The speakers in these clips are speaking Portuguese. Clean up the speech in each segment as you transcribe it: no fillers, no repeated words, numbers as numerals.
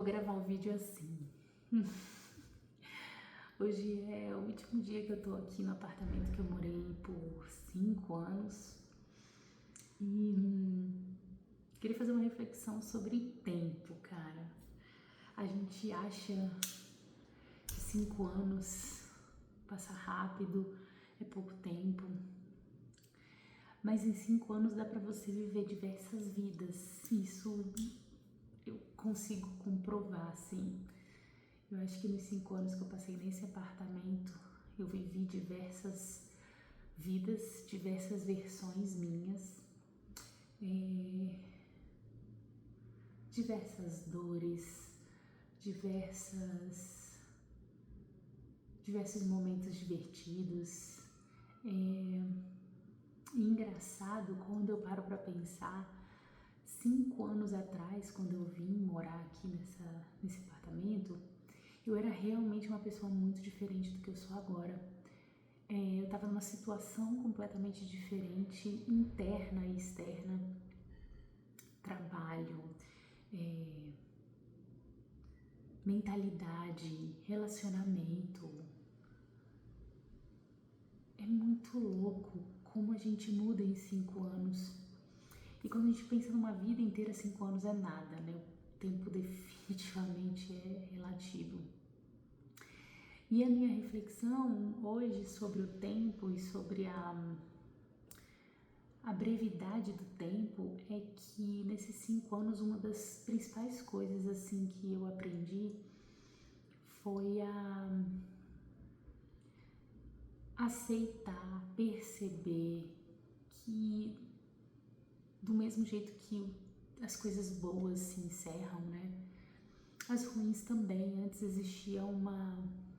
Vou gravar o vídeo assim. Hoje é o último dia que eu tô aqui no apartamento que eu morei por 5 anos. E queria fazer uma reflexão sobre tempo, cara. A gente acha que 5 anos passa rápido, é pouco tempo. Mas em 5 anos dá pra você viver diversas vidas. Isso eu consigo comprovar, assim. Eu acho que nos 5 anos que eu passei nesse apartamento, eu vivi diversas vidas, diversas versões minhas, diversas dores, diversos momentos divertidos. E engraçado, quando eu paro pra pensar, 5 anos atrás, quando eu vim morar aqui nesse apartamento, eu era realmente uma pessoa muito diferente do que eu sou agora. Eu estava numa situação completamente diferente, interna e externa, trabalho, mentalidade, relacionamento. É muito louco como a gente muda em 5 anos. E quando a gente pensa numa vida inteira, 5 anos é nada, né? O tempo definitivamente é relativo. E a minha reflexão hoje sobre o tempo e sobre a brevidade do tempo é que nesses 5 anos uma das principais coisas assim que eu aprendi foi a aceitar, perceber que do mesmo jeito que as coisas boas se encerram, né? As ruins também. Antes existia uma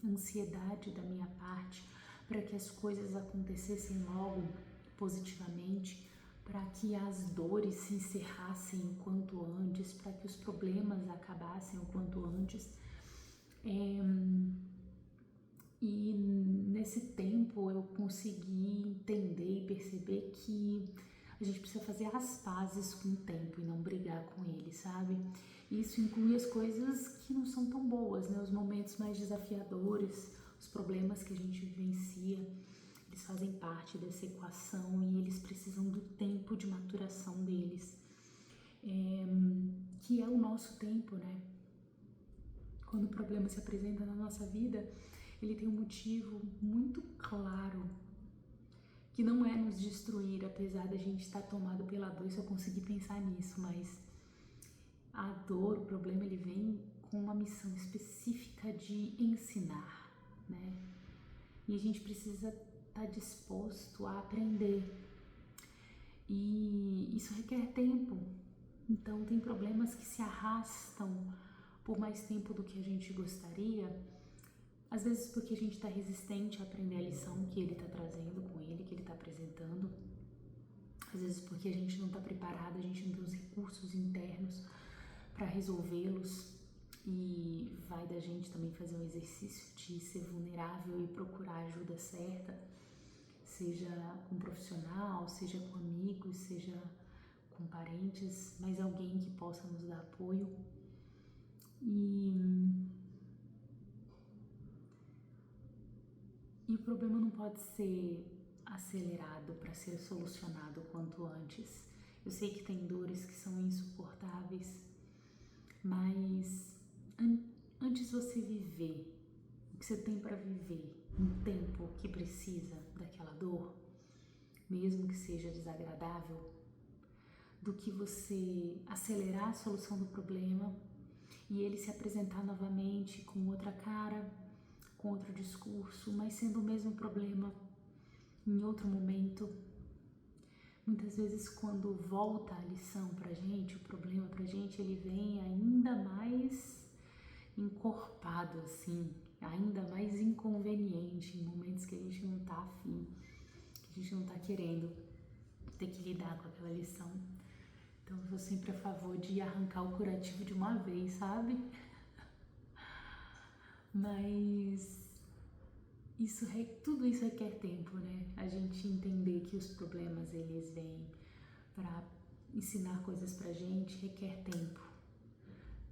ansiedade da minha parte para que as coisas acontecessem logo positivamente, para que as dores se encerrassem o quanto antes, para que os problemas acabassem o quanto antes. E nesse tempo eu consegui entender e perceber que a gente precisa fazer as pazes com o tempo e não brigar com ele, sabe? Isso inclui as coisas que não são tão boas, né? Os momentos mais desafiadores, os problemas que a gente vivencia, eles fazem parte dessa equação e eles precisam do tempo de maturação deles, que é o nosso tempo, né? Quando o problema se apresenta na nossa vida, ele tem um motivo muito claro, que não é nos destruir, apesar da gente estar tomado pela dor, se eu conseguir pensar nisso, mas a dor, o problema, ele vem com uma missão específica de ensinar, né? E a gente precisa estar disposto a aprender. E isso requer tempo. Então, tem problemas que se arrastam por mais tempo do que a gente gostaria, às vezes porque a gente está resistente a aprender a lição que ele está trazendo com ele, que ele está apresentando. Às vezes porque a gente não está preparado, a gente não tem os recursos internos para resolvê-los. E vai da gente também fazer um exercício de ser vulnerável e procurar a ajuda certa, seja com um profissional, seja com amigos, seja com parentes, mas alguém que possa nos dar apoio. E o problema não pode ser acelerado para ser solucionado quanto antes. Eu sei que tem dores que são insuportáveis, mas antes você viver o que você tem para viver um tempo que precisa daquela dor, mesmo que seja desagradável, do que você acelerar a solução do problema e ele se apresentar novamente com outra cara, com outro discurso, mas sendo o mesmo problema em outro momento. Muitas vezes quando volta a lição pra gente, o problema pra gente, ele vem ainda mais encorpado assim, ainda mais inconveniente, em momentos que a gente não tá afim, que a gente não tá querendo ter que lidar com aquela lição. Então eu sou sempre a favor de arrancar o curativo de uma vez, sabe? Mas tudo isso requer tempo, né? A gente entender que os problemas eles vêm para ensinar coisas pra gente requer tempo.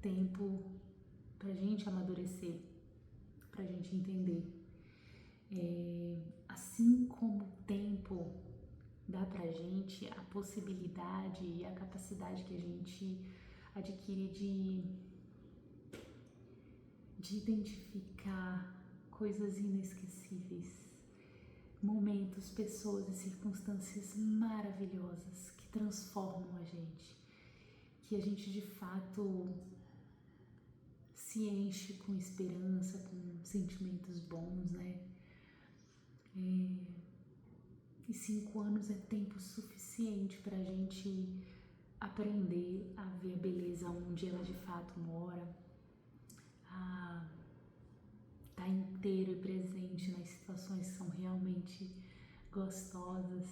Tempo pra gente amadurecer, pra gente entender. Assim como o tempo dá pra gente a possibilidade e a capacidade que a gente adquire de identificar coisas inesquecíveis, momentos, pessoas e circunstâncias maravilhosas que transformam a gente, que a gente de fato se enche com esperança, com sentimentos bons, né? E 5 anos é tempo suficiente para a gente aprender a ver a beleza onde ela de fato mora, a estar inteiro e presente nas situações que são realmente gostosas,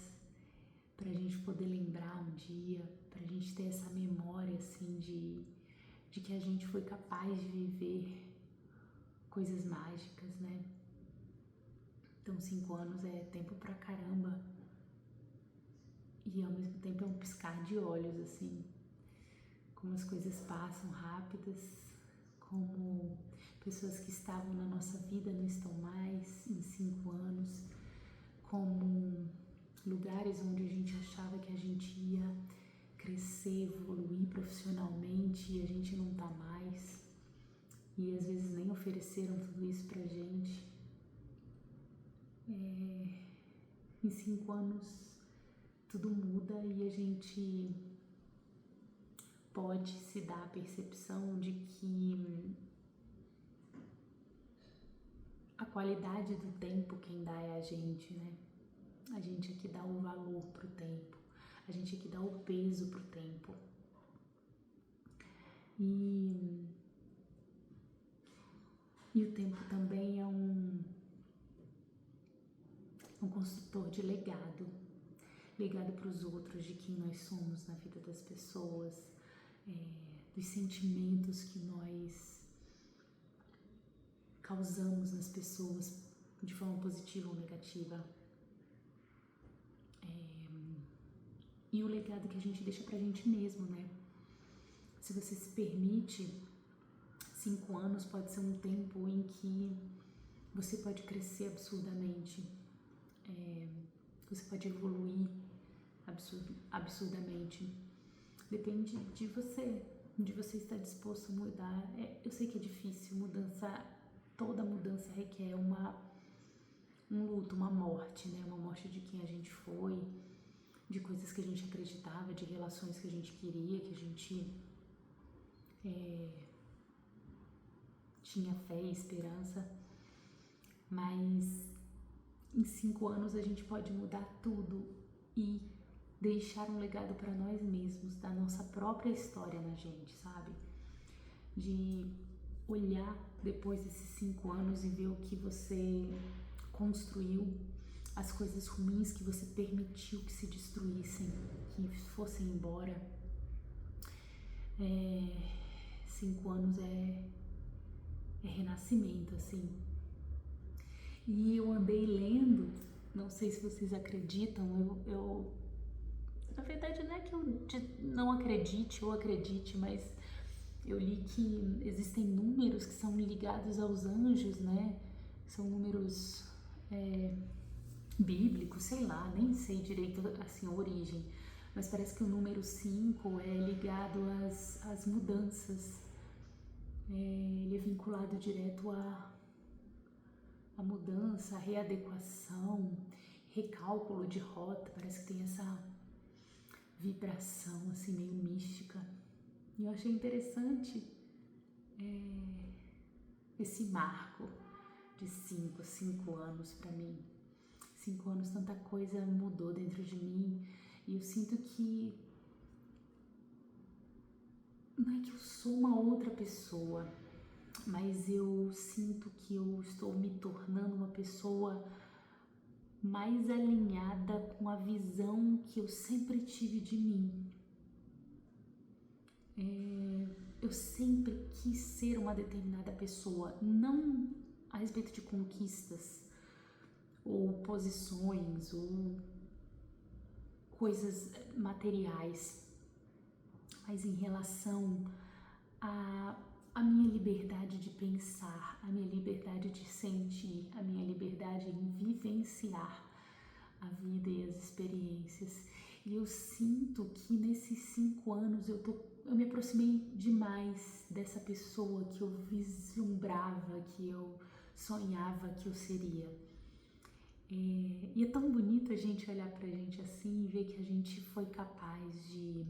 para a gente poder lembrar um dia, para a gente ter essa memória assim de que a gente foi capaz de viver coisas mágicas, né? Então 5 anos é tempo pra caramba e ao mesmo tempo é um piscar de olhos, assim, como as coisas passam rápidas, como pessoas que estavam na nossa vida não estão mais em 5 anos, como lugares onde a gente achava que a gente ia crescer, evoluir profissionalmente e a gente não tá mais, e às vezes nem ofereceram tudo isso pra gente. Em 5 anos tudo muda e a gente pode se dar a percepção de que a qualidade do tempo quem dá é a gente, né? A gente é que dá o valor pro tempo, a gente é que dá o peso pro tempo. E o tempo também é um construtor de legado para os outros, de quem nós somos na vida das pessoas, dos sentimentos que nós causamos nas pessoas de forma positiva ou negativa, e o legado que a gente deixa pra gente mesmo, né? Se você se permite, 5 anos pode ser um tempo em que você pode crescer absurdamente, você pode evoluir absurdamente. Depende de você estar disposto a mudar. Eu sei que é difícil, toda mudança requer um luto, uma morte, né? Uma morte de quem a gente foi, de coisas que a gente acreditava, de relações que a gente queria, que a gente tinha fé e esperança. Mas em 5 anos a gente pode mudar tudo e deixar um legado para nós mesmos, da nossa própria história na gente, sabe? De olhar depois desses 5 anos e ver o que você construiu, as coisas ruins que você permitiu que se destruíssem, que fossem embora. 5 anos é renascimento, assim. E eu andei lendo, não sei se vocês acreditam, eu na verdade não é que eu não acredite ou acredite, mas eu li que existem números que são ligados aos anjos, né? São números bíblicos, sei lá, nem sei direito assim a origem, mas parece que o número 5 é ligado às mudanças, ele é vinculado direto à mudança, à readequação, recálculo de rota, parece que tem essa vibração assim meio mística. E eu achei interessante esse marco de 5 anos para mim. 5 anos, tanta coisa mudou dentro de mim e eu sinto que não é que eu sou uma outra pessoa, mas eu sinto que eu estou me tornando uma pessoa mais alinhada com a visão que eu sempre tive de mim. Eu sempre quis ser uma determinada pessoa, não a respeito de conquistas ou posições ou coisas materiais, mas em relação a a minha liberdade de pensar, a minha liberdade de sentir, a minha liberdade em vivenciar a vida e as experiências. E eu sinto que nesses 5 anos eu me aproximei demais dessa pessoa que eu vislumbrava, que eu sonhava que eu seria. E é tão bonito a gente olhar pra gente assim e ver que a gente foi capaz de,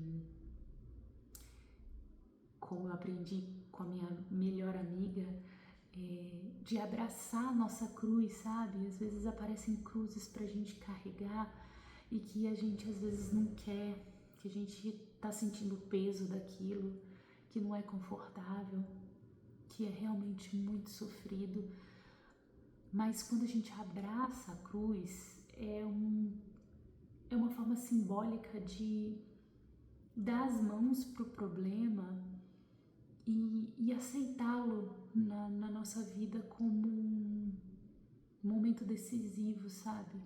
como eu aprendi com a minha melhor amiga, de abraçar a nossa cruz, sabe? Às vezes aparecem cruzes pra gente carregar e que a gente às vezes não quer, que a gente tá sentindo o peso daquilo, que não é confortável, que é realmente muito sofrido. Mas quando a gente abraça a cruz, é uma forma simbólica de dar as mãos pro problema e aceitá-lo na nossa vida como um momento decisivo, sabe?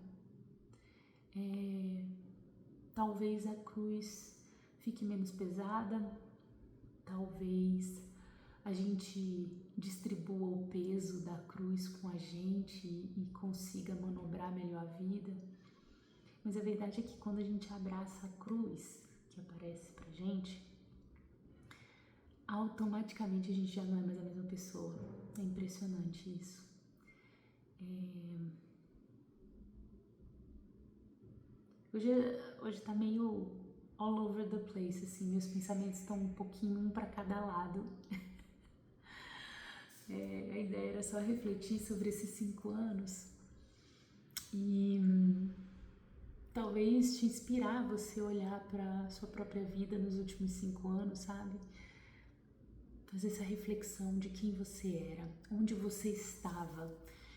Talvez a cruz fique menos pesada, talvez a gente distribua o peso da cruz com a gente e consiga manobrar melhor a vida. Mas a verdade é que quando a gente abraça a cruz que aparece pra gente, automaticamente a gente já não é mais a mesma pessoa. É impressionante isso. Hoje tá meio all over the place, assim, meus pensamentos estão um pouquinho um para cada lado. A ideia era só refletir sobre esses 5 anos e talvez te inspirar você olhar para sua própria vida nos últimos 5 anos, sabe? Fazer essa reflexão de quem você era, onde você estava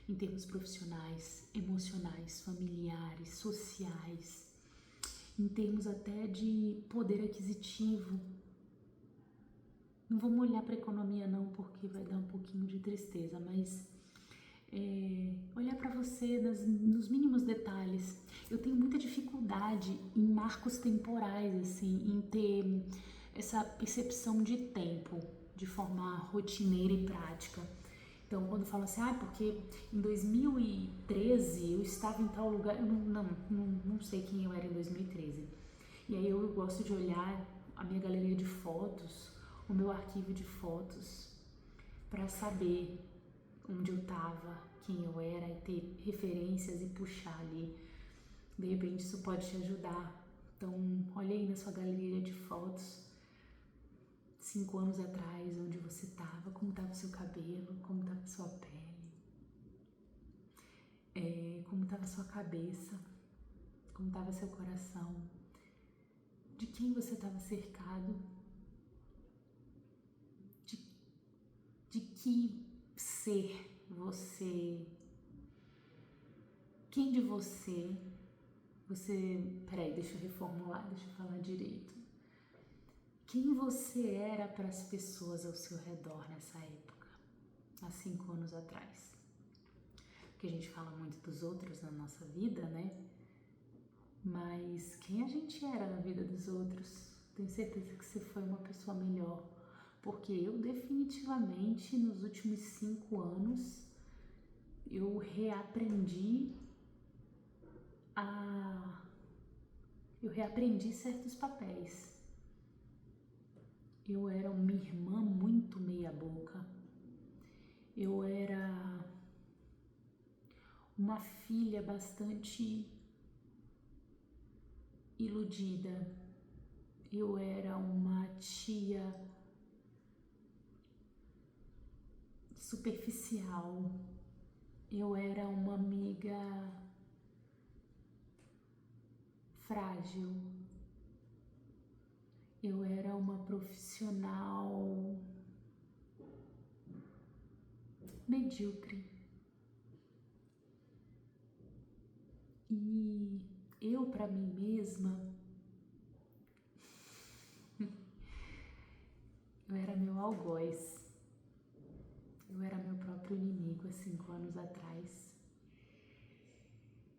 em termos profissionais, emocionais, familiares, sociais, em termos até de poder aquisitivo. Não vamos olhar para a economia não, porque vai dar um pouquinho de tristeza, mas olhar para você nos mínimos detalhes. Eu tenho muita dificuldade em marcos temporais, assim, em ter essa percepção de tempo de forma rotineira e prática. Então, quando falo assim, porque em 2013 eu estava em tal lugar, eu não sei quem eu era em 2013. E aí eu gosto de olhar a minha galeria de fotos, o meu arquivo de fotos, para saber onde eu estava, quem eu era e ter referências e puxar ali. De repente isso pode te ajudar. Então, olha aí na sua galeria de fotos, 5 anos atrás, onde você estava, como estava o seu cabelo, como estava a sua pele, como estava a sua cabeça, como estava seu coração, de quem você estava cercado, de que ser você, quem de você, peraí, deixa eu reformular, deixa eu falar direito. Quem você era para as pessoas ao seu redor nessa época, há 5 anos atrás? Porque a gente fala muito dos outros na nossa vida, né? Mas quem a gente era na vida dos outros? Tenho certeza que você foi uma pessoa melhor. Porque eu definitivamente, nos últimos 5 anos, eu reaprendi certos papéis. Eu era uma irmã muito meia boca. Eu era uma filha bastante iludida. Eu era uma tia superficial. Eu era uma amiga frágil. Eu era uma profissional medíocre. E eu, para mim mesma, eu era meu algoz. Eu era meu próprio inimigo há 5 anos atrás.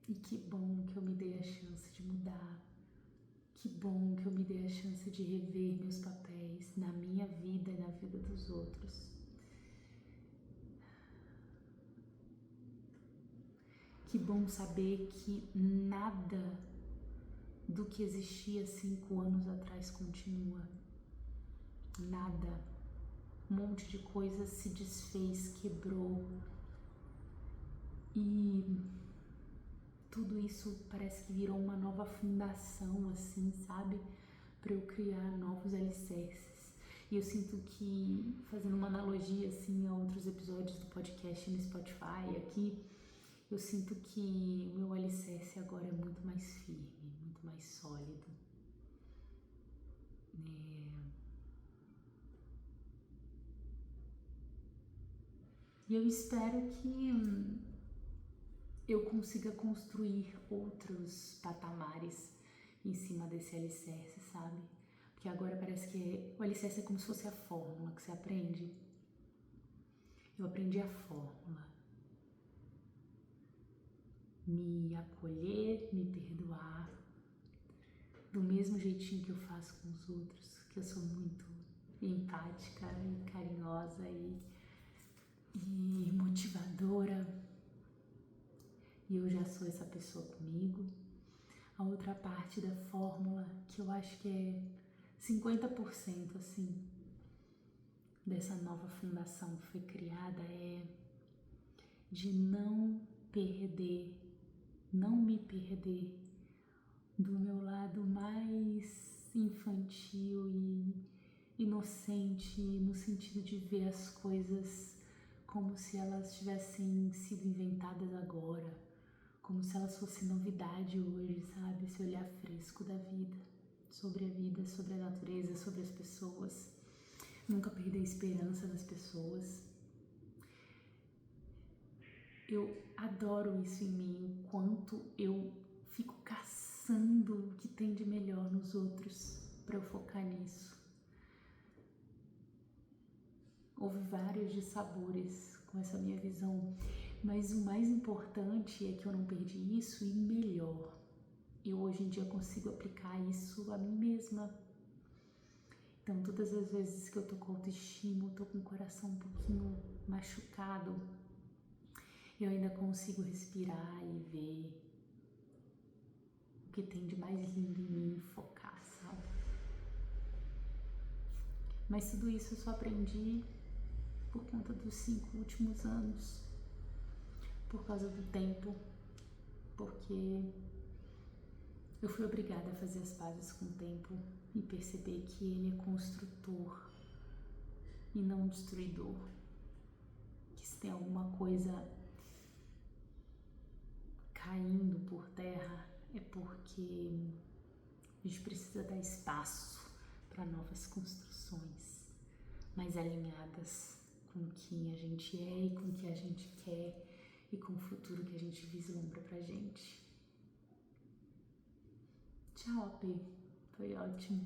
E que bom que eu me dei a chance de mudar. Que bom que eu me dei a chance de rever meus papéis na minha vida e na vida dos outros. Que bom saber que nada do que existia 5 anos atrás continua. Nada. Um monte de coisa se desfez, quebrou. E tudo isso parece que virou uma nova fundação, assim, sabe? Para eu criar novos alicerces. E eu sinto que, fazendo uma analogia, assim, a outros episódios do podcast no Spotify, aqui, eu sinto que o meu alicerce agora é muito mais firme, muito mais sólido. E eu espero que eu consiga construir outros patamares em cima desse alicerce, sabe? Porque agora parece que o alicerce é como se fosse a fórmula que você aprende. Eu aprendi a fórmula. Me acolher, me perdoar, do mesmo jeitinho que eu faço com os outros, que eu sou muito empática e carinhosa e motivadora, e eu já sou essa pessoa comigo. A outra parte da fórmula, que eu acho que é 50% assim, dessa nova fundação que foi criada, é de não me perder do meu lado mais infantil e inocente, no sentido de ver as coisas como se elas tivessem sido inventadas agora, como se elas fossem novidade hoje, sabe? Esse olhar fresco da vida, sobre a natureza, sobre as pessoas. Nunca perder a esperança das pessoas. Eu adoro isso em mim, o quanto eu fico caçando o que tem de melhor nos outros para eu focar nisso. Houve vários dissabores com essa minha visão, mas o mais importante é que eu não perdi isso e melhor. Eu hoje em dia consigo aplicar isso a mim mesma. Então todas as vezes que eu tô com autoestima, eu tô com o coração um pouquinho machucado, eu ainda consigo respirar e ver o que tem de mais lindo em mim e focar, sabe? Mas tudo isso eu só aprendi por conta dos 5 últimos anos, por causa do tempo, porque eu fui obrigada a fazer as pazes com o tempo e perceber que ele é construtor e não destruidor. Que se tem alguma coisa caindo por terra é porque a gente precisa dar espaço para novas construções mais alinhadas com quem a gente é e com o que a gente quer e com o futuro que a gente vislumbra pra gente. Tchau, AP. Foi ótimo.